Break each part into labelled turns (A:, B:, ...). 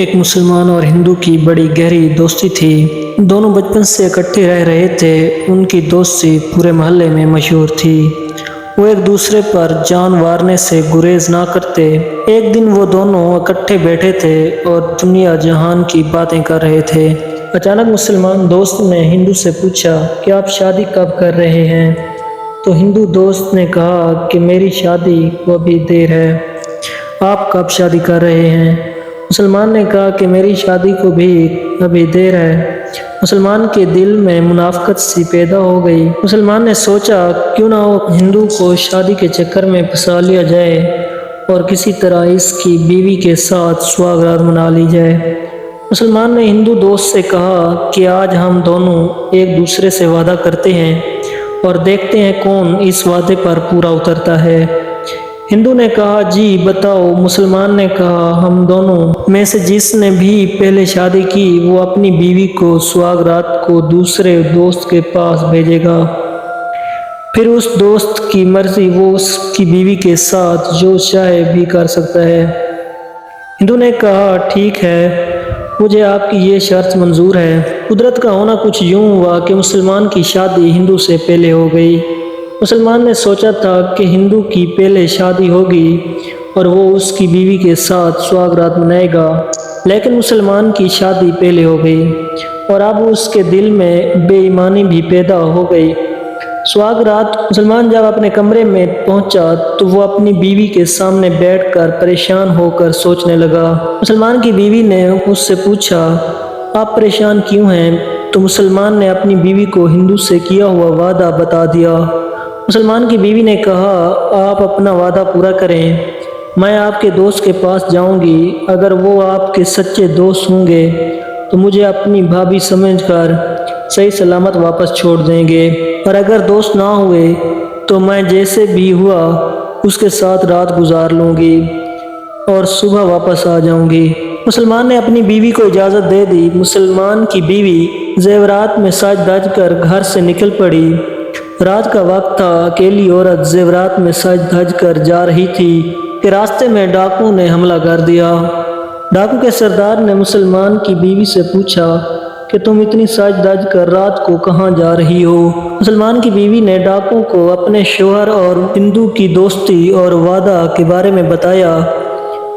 A: ایک مسلمان اور ہندو کی بڑی گہری دوستی تھی۔ دونوں بچپن سے اکٹھے رہ رہے تھے۔ ان کی دوستی پورے محلے میں مشہور تھی۔ وہ ایک دوسرے پر جان مارنے سے گریز نہ کرتے۔ ایک دن وہ دونوں اکٹھے بیٹھے تھے اور دنیا جہان کی باتیں کر رہے تھے۔ اچانک مسلمان دوست نے ہندو سے پوچھا کہ آپ شادی کب کر رہے ہیں؟ تو ہندو دوست نے کہا کہ میری شادی کو ابھی دیر ہے۔ آپ کب شادی کر رہے ہیں؟ مسلمان نے کہا کہ میری شادی کو بھی ابھی دیر ہے۔ مسلمان کے دل میں منافقت سی پیدا ہو گئی۔ مسلمان نے سوچا کیوں نہ ہندو کو شادی کے چکر میں پھنسا لیا جائے اور کسی طرح اس کی بیوی کے ساتھ سواگرات منا لی جائے۔ مسلمان نے ہندو دوست سے کہا کہ آج ہم دونوں ایک دوسرے سے وعدہ کرتے ہیں اور دیکھتے ہیں کون اس وعدے پر پورا اترتا ہے۔ ہندو نے کہا جی بتاؤ۔ مسلمان نے کہا ہم دونوں میں سے جس نے بھی پہلے شادی کی وہ اپنی بیوی کو سواگ رات کو دوسرے دوست کے پاس بھیجے گا، پھر اس دوست کی مرضی، وہ اس کی بیوی کے ساتھ جو چاہے بھی کر سکتا ہے۔ ہندو نے کہا ٹھیک ہے، مجھے آپ کی یہ شرط منظور ہے۔ قدرت کا ہونا کچھ یوں ہوا کہ مسلمان کی شادی ہندو سے پہلے ہو گئی۔ مسلمان نے سوچا تھا کہ ہندو کی پہلے شادی ہوگی اور وہ اس کی بیوی کے ساتھ سواگ رات منائے گا، لیکن مسلمان کی شادی پہلے ہو گئی اور اب اس کے دل میں بے ایمانی بھی پیدا ہو گئی۔ سواگ رات مسلمان جب اپنے کمرے میں پہنچا تو وہ اپنی بیوی کے سامنے بیٹھ کر پریشان ہو کر سوچنے لگا۔ مسلمان کی بیوی نے اس سے پوچھا آپ پریشان کیوں ہیں؟ تو مسلمان نے اپنی بیوی کو ہندو سے کیا ہوا وعدہ بتا دیا۔ مسلمان کی بیوی نے کہا آپ اپنا وعدہ پورا کریں، میں آپ کے دوست کے پاس جاؤں گی، اگر وہ آپ کے سچے دوست ہوں گے تو مجھے اپنی بھابھی سمجھ کر صحیح سلامت واپس چھوڑ دیں گے، اور اگر دوست نہ ہوئے تو میں جیسے بھی ہوا اس کے ساتھ رات گزار لوں گی اور صبح واپس آ جاؤں گی۔ مسلمان نے اپنی بیوی کو اجازت دے دی۔ مسلمان کی بیوی زیورات میں سج دھج کر گھر سے نکل پڑی۔ رات کا وقت تھا، اکیلی عورت زیورات میں سج دھج کر جا رہی تھی کہ راستے میں ڈاکو نے حملہ کر دیا۔ ڈاکو کے سردار نے مسلمان کی بیوی سے پوچھا کہ تم اتنی سج دھج کر رات کو کہاں جا رہی ہو؟ مسلمان کی بیوی نے ڈاکو کو اپنے شوہر اور ہندو کی دوستی اور وعدہ کے بارے میں بتایا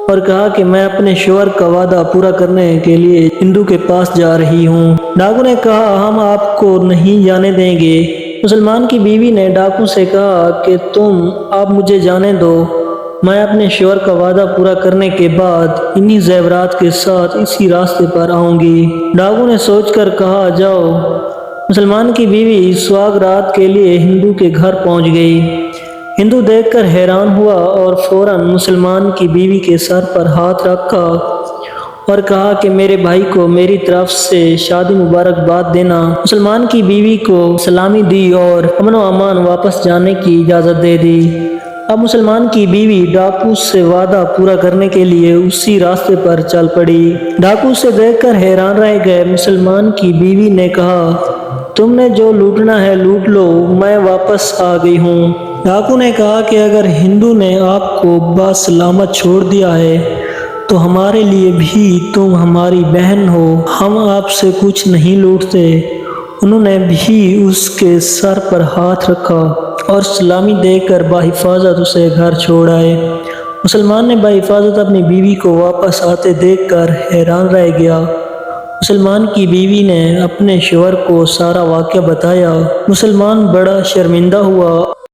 A: اور کہا کہ میں اپنے شوہر کا وعدہ پورا کرنے کے لیے ہندو کے پاس جا رہی ہوں۔ ڈاکو نے کہا ہم آپ کو نہیں جانے دیں گے۔ مسلمان کی بیوی نے ڈاکو سے کہا کہ تم آپ مجھے جانے دو، میں اپنے شوہر کا وعدہ پورا کرنے کے بعد انہی زیورات کے ساتھ اسی راستے پر آؤں گی۔ ڈاکو نے سوچ کر کہا جاؤ۔ مسلمان کی بیوی سواگ رات کے لیے ہندو کے گھر پہنچ گئی۔ ہندو دیکھ کر حیران ہوا اور فوراً مسلمان کی بیوی کے سر پر ہاتھ رکھا اور کہا کہ میرے بھائی کو میری طرف سے شادی مبارکباد دینا۔ مسلمان کی بیوی کو سلامی دی اور امن و امان واپس جانے کی اجازت دے دی۔ اب مسلمان کی بیوی ڈاکو سے وعدہ پورا کرنے کے لیے اسی راستے پر چل پڑی۔ ڈاکو اسے دیکھ کر حیران رہ گئے۔ مسلمان کی بیوی نے کہا تم نے جو لوٹنا ہے لوٹ لو، میں واپس آ گئی ہوں۔ ڈاکو نے کہا کہ اگر ہندو نے آپ کو بسلامت چھوڑ دیا ہے تو ہمارے لیے بھی تم ہماری بہن ہو، ہم آپ سے کچھ نہیں لوٹتے۔ انہوں نے بھی اس کے سر پر ہاتھ رکھا اور سلامی دے کر بحفاظت اسے گھر چھوڑ آئے۔ مسلمان نے بحفاظت اپنی بیوی کو واپس آتے دیکھ کر حیران رہ گیا۔ مسلمان کی بیوی نے اپنے شوہر کو سارا واقعہ بتایا۔ مسلمان بڑا شرمندہ ہوا